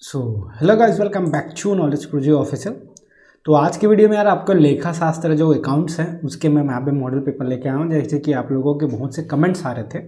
So hello guys, welcome back to knowledge Guruji official. तो आज की वीडियो में यार आपको लेखा शास्त्र जो अकाउंट्स हैं उसके मैं यहाँ पे मॉडल पेपर लेके आया हूँ, जैसे कि आप लोगों के बहुत से कमेंट्स आ रहे थे।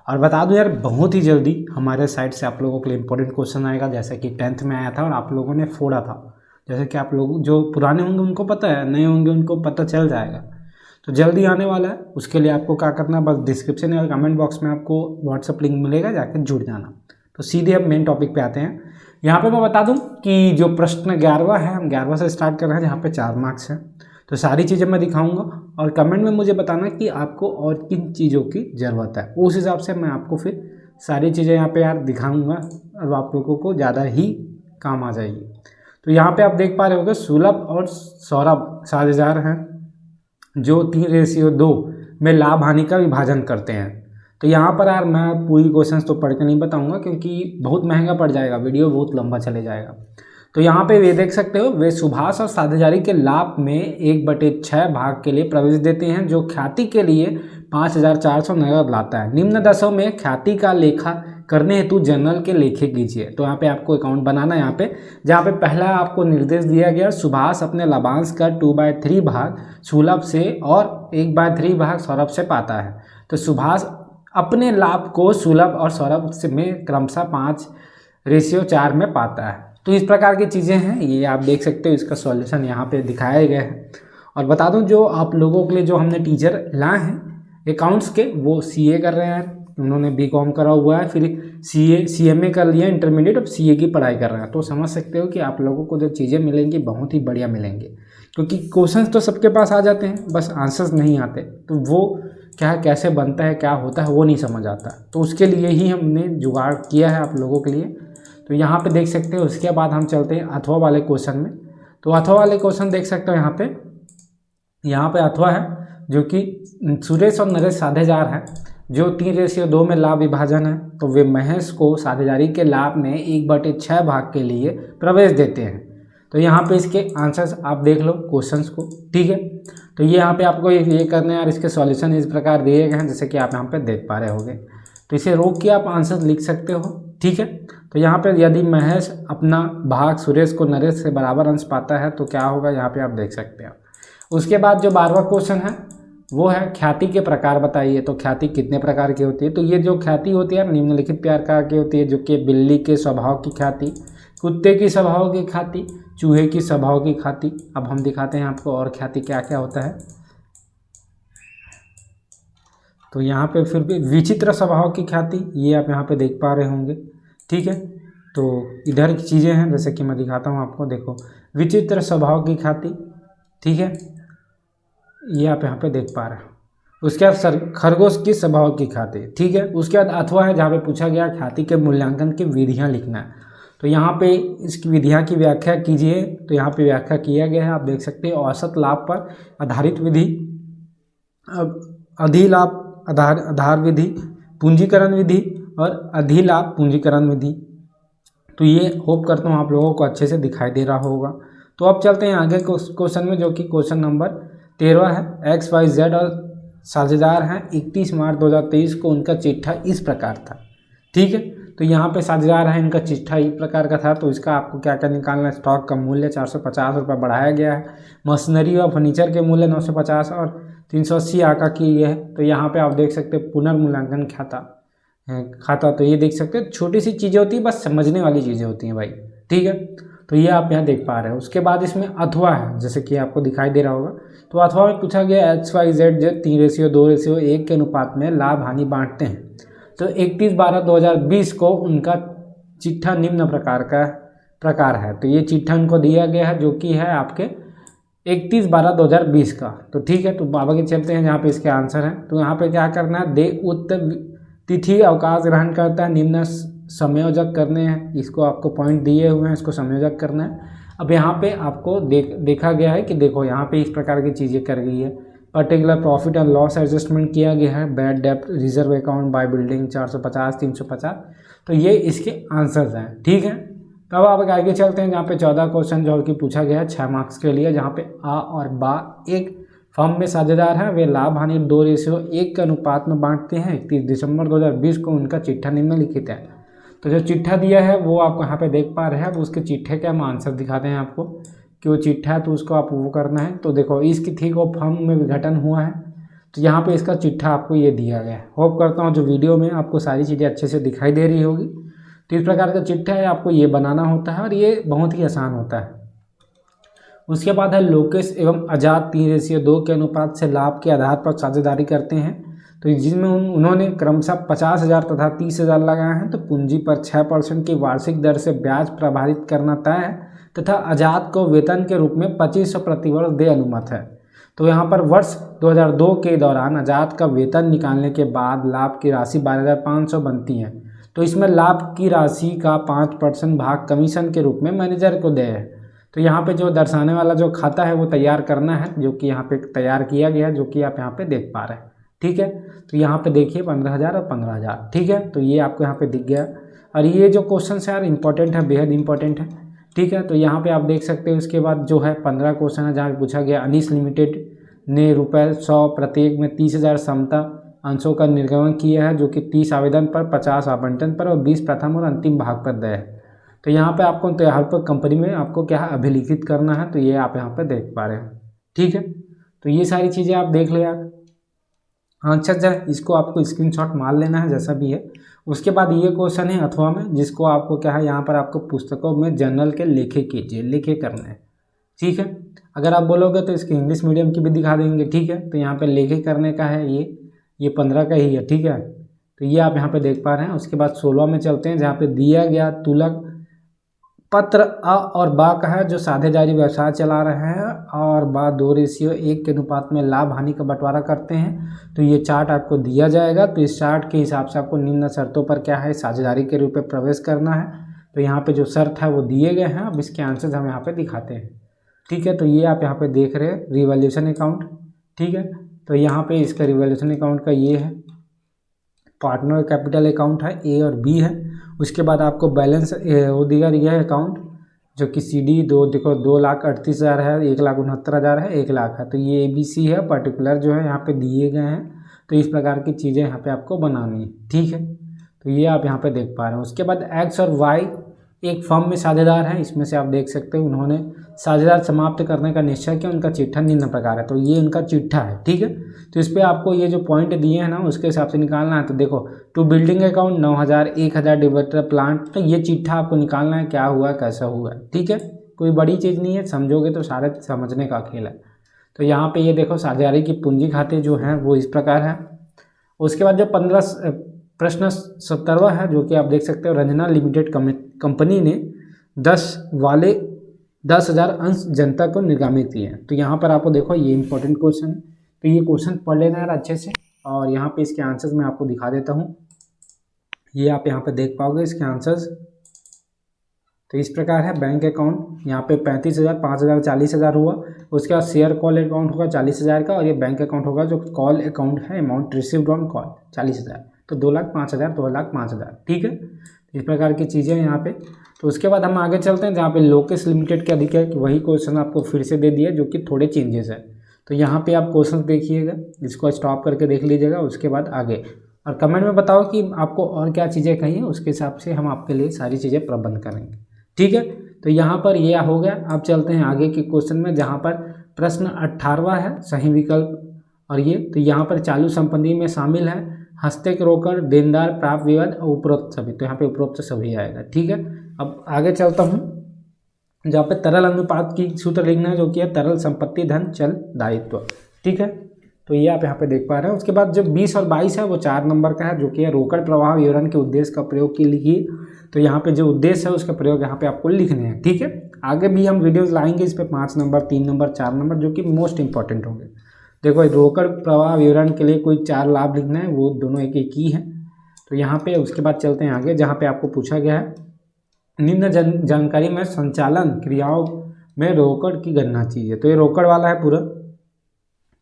और बता दूँ यार, बहुत ही जल्दी हमारे साइड से आप लोगों के लिए इंपॉर्टेंट क्वेश्चन आएगा, जैसे कि 10th में आया था और आप लोगों ने फोड़ा था। जैसे कि आप लोग जो पुराने होंगे उनको पता है, नए होंगे उनको पता चल जाएगा। तो जल्दी आने वाला है, उसके लिए आपको क्या करना है, बस डिस्क्रिप्शन या कमेंट बॉक्स में आपको व्हाट्सअप लिंक मिलेगा, जाकर जुड़ जाना। तो सीधे अब मेन टॉपिक पे आते हैं। यहाँ पे मैं बता दूं कि जो प्रश्न 11वां है, हम 11वां से स्टार्ट कर रहे हैं, जहाँ पे 4 मार्क्स हैं। तो सारी चीज़ें मैं दिखाऊंगा और कमेंट में मुझे बताना कि आपको और किन चीज़ों की ज़रूरत है, उस हिसाब से मैं आपको फिर सारी चीज़ें यहाँ पे यार दिखाऊंगा और आप लोगों को ज़्यादा ही काम आ जाएगी। तो यहाँ पे आप देख पा रहे होगे, सुलभ और सौरभ साझेदार हैं जो 3:2 में लाभ हानि का विभाजन करते हैं। तो यहाँ पर यार मैं पूरी क्वेश्चंस तो पढ़ के नहीं बताऊंगा, क्योंकि बहुत महंगा पड़ जाएगा, वीडियो बहुत लंबा चले जाएगा। तो यहाँ पे वे देख सकते हो, वे सुभाष और साझेदारी के लाभ में 1/6 भाग के लिए प्रवेश देते हैं, जो ख्याति के लिए 5,400 नगद लाता है। निम्न दशों में ख्याति का लेखा करने हेतु जनरल के लेखे कीजिए। तो यहाँ पे आपको अकाउंट बनाना है। यहाँ पे जहाँ पे पहला आपको निर्देश दिया गया, सुभाष अपने लाभांश का 2/3 भाग सुलभ से और 1/3 भाग सौरभ से पाता है। तो सुभाष अपने लाभ को सुलभ और सौरभ से में क्रमशः 5:4 में पाता है। तो इस प्रकार की चीज़ें हैं, ये आप देख सकते हो। इसका सॉल्यूशन यहाँ पे दिखाया गया है। और बता दूं, जो आप लोगों के लिए जो हमने टीचर लाए हैं अकाउंट्स के, वो सीए कर रहे हैं, उन्होंने बीकॉम करा हुआ है, फिर सीएमए कर लिया इंटरमीडिएट, अब सीए की पढ़ाई कर रहे हैं। तो समझ सकते हो कि आप लोगों को जो चीज़ें मिलेंगी बहुत ही बढ़िया मिलेंगी, क्योंकि क्वेश्चंस तो सबके पास आ जाते हैं, बस आंसर्स नहीं आते। तो वो क्या कैसे बनता है, क्या होता है, वो नहीं समझ आता। तो उसके लिए ही हमने जुगाड़ किया है आप लोगों के लिए। तो यहाँ पे देख सकते हो। उसके बाद हम चलते हैं अथवा वाले क्वेश्चन में। तो अथवा वाले क्वेश्चन देख सकते हो। यहाँ पे अथवा है, जो कि सुरेश और नरेश साझेदार हैं, जो 3:2 में लाभ विभाजन है। तो वे महेश को साझेदारी के लाभ में 1/6 भाग के लिए प्रवेश देते हैं। तो यहाँ पे इसके आंसर्स आप देख लो क्वेश्चंस को, ठीक है। तो ये यहाँ पे आपको ये करना है, और इसके सॉल्यूशन इस प्रकार दिए गए हैं, जैसे कि आप यहाँ पे देख पा रहे होगे। तो इसे रोक के आप आंसर लिख सकते हो, ठीक है। तो यहाँ पे यदि महेश अपना भाग सुरेश को नरेश से बराबर अंश पाता है तो क्या होगा, यहाँ पे आप देख सकते हो। उसके बाद जो 12वां क्वेश्चन है वो है ख्याति के प्रकार बताइए। तो ख्याति कितने प्रकार की होती है। तो ये जो ख्याति होती है निम्नलिखित प्रकार की होती है, जो कि बिल्ली के स्वभाव की ख्याति, कुत्ते की स्वभाव की ख्याति, चूहे की स्वभाव की ख्याति। अब हम दिखाते हैं आपको और ख्याति क्या क्या होता है। तो यहाँ पे फिर भी विचित्र स्वभाव की ख्याति, ये आप यहाँ पे देख पा रहे होंगे, ठीक है। तो इधर की चीज़ें हैं, जैसे कि मैं दिखाता हूँ आपको, देखो विचित्र स्वभाव की ख्याति, ठीक है, ये आप यहाँ पे देख पा रहे हो। उसके बाद खरगोश की स्वभाव की ख्याति, ठीक है। उसके बाद अथवा है, जहाँ पे पूछा गया ख्याति के मूल्यांकन की विधियाँ लिखना है। तो यहाँ पे इसकी विधियाँ की व्याख्या कीजिए। तो यहाँ पे व्याख्या किया गया है, आप देख सकते हैं। औसत लाभ पर आधारित विधि, अधिलाभ आधार विधि, पूंजीकरण विधि और अधिलाभ पूंजीकरण विधि। तो ये होप करता हूँ आप लोगों को अच्छे से दिखाई दे रहा होगा। तो अब चलते हैं आगे क्वेश्चन में, जो कि क्वेश्चन नंबर 13 है। XYZ और साझेदार हैं। 31 मार्च 2023 को उनका चिट्ठा इस प्रकार था, ठीक है। तो यहाँ पे साझेदार है, इनका चिट्ठा इस प्रकार का था। तो इसका आपको क्या क्या निकालना है। स्टॉक का मूल्य 450 रुपये बढ़ाया गया है। मशीनरी और फर्नीचर के मूल्य 950 और 380 आका की है। तो यहाँ पे आप देख सकते हैं पुनर्मूल्यांकन खाता। तो ये देख सकते हैं, छोटी सी चीज़ें होती है, बस समझने वाली चीज़ें होती हैं भाई, ठीक है। तो ये आप यहाँ देख पा रहे हो। उसके बाद इसमें अथवा है, जैसे कि आपको दिखाई दे रहा होगा। तो अथवा में पूछा गया XYZ जो 3:2:1 के अनुपात में लाभ हानि बांटते हैं। तो 31/12/2020 को उनका चिट्ठा निम्न प्रकार है। तो ये चिट्ठा उनको दिया गया है, जो कि है आपके 31/12/2020 का। तो ठीक है। तो आगे चलते हैं, जहाँ पे इसके आंसर हैं। तो यहाँ पे क्या करना है, दे उत्तर तिथि अवकाश ग्रहण करता है, निम्न संयोजक करने हैं। इसको आपको पॉइंट दिए हुए हैं, इसको संयोजक करना है। अब यहाँ पे आपको देखा गया है कि देखो यहाँ पे इस प्रकार की चीज़ें कर गई है। Particular profit and loss adjustment किया गया है। बैड डेप्ट रिजर्व अकाउंट बाय बिल्डिंग 450 350। तो ये इसके आंसर्स हैं, ठीक है। तो अब आप आगे चलते हैं, जहाँ पे 14 क्वेश्चन जो कि पूछा गया है 6 मार्क्स के लिए, जहाँ पे आ और बा एक फर्म में साझेदार हैं। वे लाभ हानि 2:1 के अनुपात में बांटते हैं। 31 दिसंबर 2020 को उनका चिट्ठा निम्नलिखित है। तो जो चिट्ठा दिया है वो आप यहाँ पे देख पा रहे हैं। अब उसके चिट्ठे के हम आंसर दिखाते हैं आपको कि वो चिट्ठा है तो उसको आप वो करना है। तो देखो इस तिथि को फर्म में विघटन हुआ है, तो यहाँ पे इसका चिट्ठा आपको ये दिया गया है। होप करता हूँ जो वीडियो में आपको सारी चीज़ें अच्छे से दिखाई दे रही होगी। तो इस प्रकार का चिट्ठा है, आपको ये बनाना होता है और ये बहुत ही आसान होता है। उसके बाद है लोकेश एवं आजाद 3:2 के अनुपात से लाभ के आधार पर साझेदारी करते हैं। तो जिसमें उन्होंने क्रमशः 50,000 तथा 30,000 लगाए हैं। तो पूंजी पर 6% की वार्षिक दर से ब्याज प्रभावित करना तय है तथा आजाद को वेतन के रूप में 2500 प्रतिवर्ष दे अनुमत है। तो यहाँ पर वर्ष 2002 के दौरान आजाद का वेतन निकालने के बाद लाभ की राशि 12,500 बनती है। तो इसमें लाभ की राशि का 5% भाग कमीशन के रूप में मैनेजर को दे है। तो यहाँ पे जो दर्शाने वाला जो खाता है वो तैयार करना है, जो कि यहाँ पे तैयार किया गया है, जो कि आप यहाँ पे देख पा रहे हैं। ठीक है, तो यहाँ पे देखिए 15,000 और 15,000। ठीक है, तो ये आपको यहाँ पे दिख गया। और ये जो क्वेश्चन है यार इंपॉर्टेंट है, बेहद इंपॉर्टेंट है। ठीक है, तो यहाँ पे आप देख सकते हैं। उसके बाद जो है 15 क्वेश्चन है जहाँ पे पूछा गया अनीस लिमिटेड ने ₹100 प्रत्येक में 30,000 समता अंशों का निर्गमन किया है, जो कि 30 आवेदन पर, 50 आवंटन पर और 20 प्रथम और अंतिम भाग पर दे है। तो यहाँ पे आपको तो यहाँ पर कंपनी में आपको क्या है अभिलिखित करना है। तो ये आप यहाँ पे देख पा रहे हैं। ठीक है, तो ये सारी चीज़ें आप देख ले यार। अच्छा इसको आपको स्क्रीनशॉट मार लेना है जैसा भी है। उसके बाद ये क्वेश्चन है अथवा में, जिसको आपको क्या है यहाँ पर आपको पुस्तकों में जर्नल के लेखे कीजिए, लेखे करने हैं। ठीक है, अगर आप बोलोगे तो इसके इंग्लिश मीडियम की भी दिखा देंगे। ठीक है, तो यहाँ पे लेखे करने का है ये 15 का ही है। ठीक है, तो ये आप यहाँ पे देख पा रहे हैं। उसके बाद 16 में चलते हैं, जहाँ पे दिया गया तुलक पत्र अ और बा का है, जो साझेदारी व्यवसाय चला रहे हैं और बा 2:1 के अनुपात में लाभ हानि का बंटवारा करते हैं। तो ये चार्ट आपको दिया जाएगा। तो इस चार्ट के हिसाब से आपको निम्न शर्तों पर क्या है साझेदारी के रूप में प्रवेश करना है। तो यहाँ पे जो शर्त है वो दिए गए हैं। अब इसके आंसर्स हम यहाँ पे दिखाते हैं। ठीक है, तो ये आप यहाँ पे देख रहे हैं रिवॉल्यूशन अकाउंट। ठीक है, तो यहाँ पे इसका रिवॉल्यूशन अकाउंट का ये है, पार्टनर कैपिटल अकाउंट है, ए और बी है। उसके बाद आपको बैलेंस वो दिया गया है अकाउंट, जो कि CD देखो 2,38,000 है, 1,69,000 है, 1 लाख है। तो ये ABC है, पर्टिकुलर जो है यहाँ पे दिए गए हैं। तो इस प्रकार की चीज़ें यहाँ पे आपको बनानी है। ठीक है, तो ये आप यहाँ पे देख पा रहे हैं। उसके बाद X और Y एक फर्म में साझेदार हैं। इसमें से आप देख सकते हैं उन्होंने साझेदार समाप्त करने का निश्चय किया। उनका चिट्ठा निम्न प्रकार है। तो ये उनका चिट्ठा है। ठीक है, तो इस पर आपको ये जो पॉइंट दिए हैं ना उसके हिसाब से निकालना है। तो देखो to building account 9,000, 1,000 debtor plant. तो ये चिट्ठा आपको निकालना है, क्या हुआ कैसा हुआ। ठीक है, कोई बड़ी चीज़ नहीं है, समझोगे तो सारे समझने का खेल है। तो यहाँ पे ये देखो साझेदारी की पूंजी खाते जो हैं वो इस प्रकार है। उसके बाद जो 15 प्रश्न 17वां है, जो कि आप देख सकते हो, रंजना लिमिटेड कंपनी ने 10,000 अंश जनता को निर्गमित किए हैं। तो यहाँ पर आपको देखो ये इंपॉर्टेंट क्वेश्चन है। तो ये क्वेश्चन पढ़ लेना यार अच्छे से। और यहाँ पे इसके आंसर्स मैं आपको दिखा देता हूँ। ये आप यहाँ पे देख पाओगे इसके आंसर्स। तो इस प्रकार है बैंक अकाउंट, यहाँ पे 35,000, 5,000, 40,000 हुआ। उसके बाद शेयर कॉल अकाउंट होगा 40,000 का, और ये बैंक अकाउंट होगा जो कॉल अकाउंट है, अमाउंट रिसीव्ड ऑन कॉल 40,000। तो 2,05,000, 2,05,000। ठीक है, इस प्रकार की चीज़ें हैं यहाँ पे। तो उसके बाद हम आगे चलते हैं, जहाँ पे लोकेश लिमिटेड के अधिक वही क्वेश्चन आपको फिर से दे दिया, जो कि थोड़े चेंजेस है। तो यहाँ पे आप क्वेश्चन देखिएगा, इसको स्टॉप करके देख लीजिएगा। उसके बाद आगे और कमेंट में बताओ कि आपको और क्या चीज़ें कही, उसके हिसाब से हम आपके लिए सारी चीज़ें प्रबंध करेंगे। ठीक है, तो यहाँ पर ये हो गया। अब चलते हैं आगे के क्वेश्चन में, जहाँ पर प्रश्न 18वां है, सही विकल्प। और ये तो यहाँ पर चालू संपत्ति में शामिल है हस्तेक रोकड़, देनदार, प्राप्त विवाद और उपरोक्त सभी। तो यहाँ पे उपरोक्त सभी आएगा। ठीक है, अब आगे चलता हूँ, जहाँ पे तरल अनुपात की सूत्र लिखना है, जो कि है तरल संपत्ति धन चल दायित्व। ठीक है, तो ये आप यहाँ पे देख पा रहे हैं। उसके बाद जो 20 और 22 है वो 4 नंबर का है, जो कि है रोकड़ प्रवाह विवरण के उद्देश्य का प्रयोग की लिखिए। तो यहाँ पे जो उद्देश्य है उसका प्रयोग यहाँ पे आपको लिखने हैं। ठीक है, आगे भी हम वीडियोस लाएंगे इस पे 5 नंबर, 3 नंबर, 4 नंबर, जो कि मोस्ट इंपॉर्टेंट होंगे। देखो रोकड़ प्रवाह विवरण के लिए कोई 4 लाभ लिखना है, वो दोनों एक एक ही है। तो यहाँ पे उसके बाद चलते हैं आगे, जहाँ पे आपको पूछा गया है निम्न जानकारी में संचालन क्रियाओं में रोकड़ की गणना चाहिए। तो ये रोकड़ वाला है पूरा।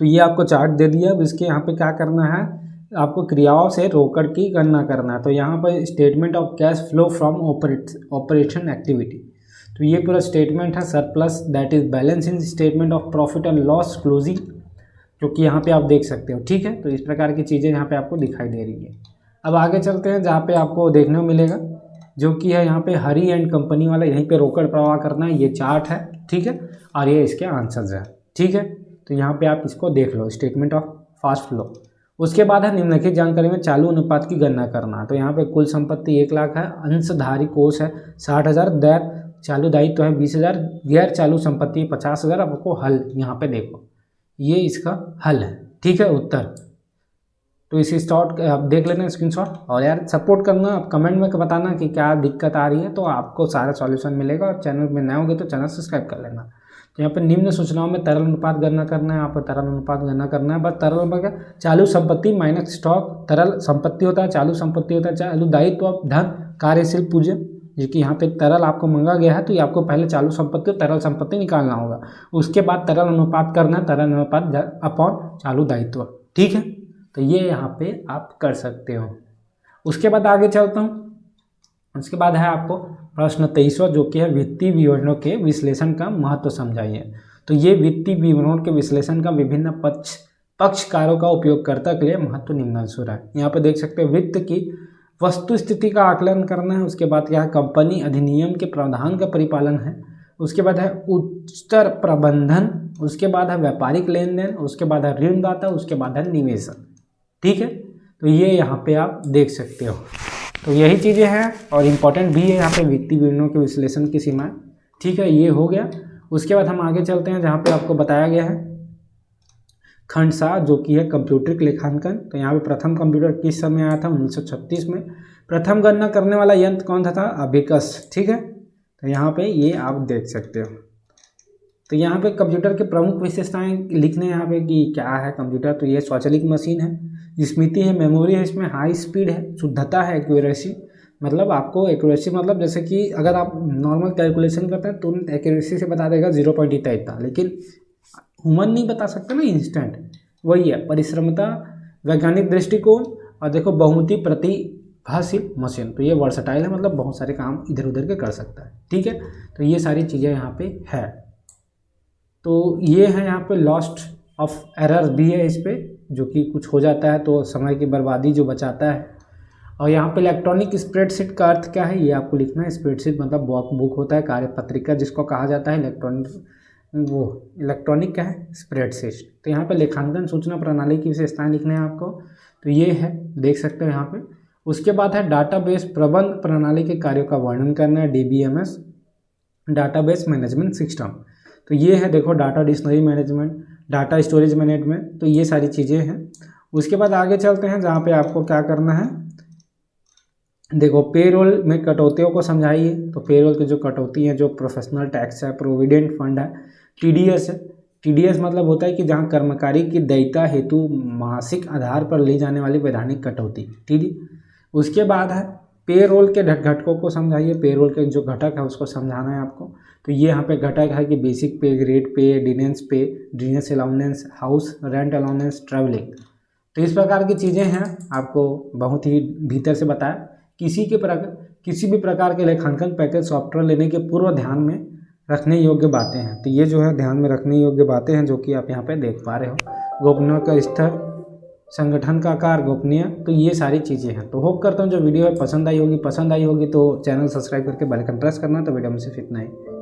तो ये आपको चार्ट दे दिया। अब इसके यहाँ पे क्या करना है, आपको क्रियाओं से रोकड़ की गणना करना है। तो यहाँ पर statement of cash flow from operation activity. तो ये पूरा स्टेटमेंट है surplus, that is balance in statement of profit and loss closing, जो कि यहाँ पे आप देख सकते हो। ठीक है, तो इस प्रकार की चीज़ें यहाँ पे आपको दिखाई दे रही है। अब आगे चलते हैं, जहाँ पे आपको देखने को मिलेगा जो कि है यहाँ पे हरी एंड कंपनी वाला, यहीं पे रोकड़ प्रवाह करना है, ये चार्ट है, ठीक है, और ये इसके आंसर्स है, ठीक है। तो यहाँ पे आप इसको देख लो, स्टेटमेंट ऑफ फास्ट फ्लो। उसके बाद है निम्नलिखित जानकारी में चालू अनुपात की गणना करना। तो यहाँ पे कुल संपत्ति 1 लाख है, अंशधारी कोष है 60,000, गैर चालू दायित्व है 20,000, गैर चालू संपत्ति 50,000। आपको हल यहाँ पे देखो, ये इसका हल है, ठीक है, उत्तर। तो इसी शॉर्ट आप देख लेना स्क्रीनशॉट, और यार सपोर्ट करना, आप कमेंट में बताना कि क्या दिक्कत आ रही है, तो आपको सारा सॉल्यूशन मिलेगा। और चैनल में नए होंगे तो चैनल सब्सक्राइब कर लेना। तो यहाँ पे निम्न सूचनाओं में तरल अनुपात गणना करना है, यहाँ पर तरल अनुपात गणना करना है। बस तरल अनुपात चालू संपत्ति माइनस स्टॉक, तरल संपत्ति होता है, चालू संपत्ति होता है, चालू दायित्व धन कार्यशील पूंजी, जो कि यहाँ पे तरल आपको मांगा गया है, तो ये आपको पहले चालू संपत्ति और तरल संपत्ति निकालना होगा। उसके बाद तरल अनुपात करना है, तरल अनुपात अपॉन चालू दायित्व, ठीक है। तो ये यहाँ पे आप कर सकते हो। उसके बाद आगे चलता हूँ। उसके बाद है आपको प्रश्न 23वां, जो कि है वित्तीय विवरणों के विश्लेषण का महत्व समझाइए। तो ये वित्तीय विवरणों के विश्लेषण का विभिन्न पक्षकारों का उपयोगकर्ता के लिए महत्व निम्नानुसार है। यहाँ पे देख सकते हो, वित्त की वस्तु स्थिति का आकलन करना है। उसके बाद क्या है, कंपनी अधिनियम के प्रावधान का परिपालन है। उसके बाद है उच्चतर प्रबंधन। उसके बाद है व्यापारिक लेन देन। उसके बाद है ऋणदाता। उसके बाद है निवेशक, ठीक है। तो ये यहाँ पे आप देख सकते हो। तो यही चीज़ें हैं और इम्पॉर्टेंट भी है यहाँ पे वित्तीय विवरणों के विश्लेषण की सीमाएं, ठीक है, ये हो गया। उसके बाद हम आगे चलते हैं, जहाँ पे आपको बताया गया है खंड 7, जो कि है कंप्यूटर लेखांकन। तो यहाँ पे प्रथम कंप्यूटर किस समय आया था, 1936 में। प्रथम गणना करने वाला यंत्र कौन सा था, अबेकस, ठीक है। तो यहाँ पे ये आप देख सकते हो। तो यहाँ पे कंप्यूटर के प्रमुख विशेषताएं लिखने यहाँ पे कि क्या है कंप्यूटर। तो ये स्वचालित मशीन है, स्मृति है, मेमोरी है, इसमें हाई स्पीड है, शुद्धता है, एक्यूरेसी, मतलब आपको एक्यूरेसी मतलब जैसे कि अगर आप नॉर्मल कैलकुलेशन करते हैं तो एक्यूरेसी से बता देगा 0 इतना, लेकिन ह्यूमन नहीं बता सकता ना इंस्टेंट, वही है। परिश्रमता, वैज्ञानिक दृष्टिकोण, और देखो बहुमुखी प्रतिभाशील मशीन। तो ये वर्सटाइल है, मतलब बहुत सारे काम इधर उधर के कर सकता है, ठीक है। तो ये सारी चीज़ें यहाँ पे है। तो ये है यहाँ पे लॉस्ट ऑफ एरर भी है इस पर, जो कि कुछ हो जाता है तो समय की बर्बादी जो बचाता है। और यहाँ पे इलेक्ट्रॉनिक स्प्रेडशीट का अर्थ क्या है, ये आपको लिखना है। स्प्रेडशीट मतलब बुक होता है, कार्यपत्रिका जिसको कहा जाता है। इलेक्ट्रॉनिक क्या है, स्प्रेडशीट। तो यहाँ पे लेखांकन सूचना प्रणाली की विशेषताएं लिखने हैं आपको। तो ये है, देख सकते हो यहाँ पे। उसके बाद है डाटाबेस प्रबंध प्रणाली के कार्यों का वर्णन करना है, DBMS, डाटाबेस मैनेजमेंट सिस्टम। तो ये है, देखो, data dictionary management, data storage management. तो ये सारी चीज़ें हैं। उसके बाद आगे चलते हैं, जहाँ पे आपको क्या करना है, देखो, पेरोल में कटौतियों को समझाइए। तो पेरोल की जो कटौती है, जो प्रोफेशनल टैक्स है, प्रोविडेंट फंड है, TDS है। TDS मतलब होता है कि जहाँ कर्मचारी की देयता हेतु मासिक आधार पर ली जाने वाली वैधानिक कटौती, TD। उसके बाद है पेरोल के घटकों को समझाइए। पेरोल के जो घटक है उसको समझाना है आपको। तो ये यहाँ पे घटक है कि basic pay, grade pay, dearness allowance, house rent allowance, travelling. तो इस प्रकार की चीज़ें हैं, आपको बहुत ही भीतर से बताया। किसी भी प्रकार के लेखांकन पैकेज सॉफ्टवेयर लेने के पूर्व ध्यान में रखने योग्य बातें हैं। तो ये जो है ध्यान में रखने योग्य बातें हैं, जो कि आप यहाँ पे देख पा रहे हो। गोपनीय का स्तर, संगठन का आकार, गोपनीय, तो ये सारी चीज़ें हैं। तो होप करता हूँ जो वीडियो है पसंद आई होगी तो चैनल सब्सक्राइब करके बेल आइकन प्रेस करना। तो वीडियो में सिर्फ इतना ही।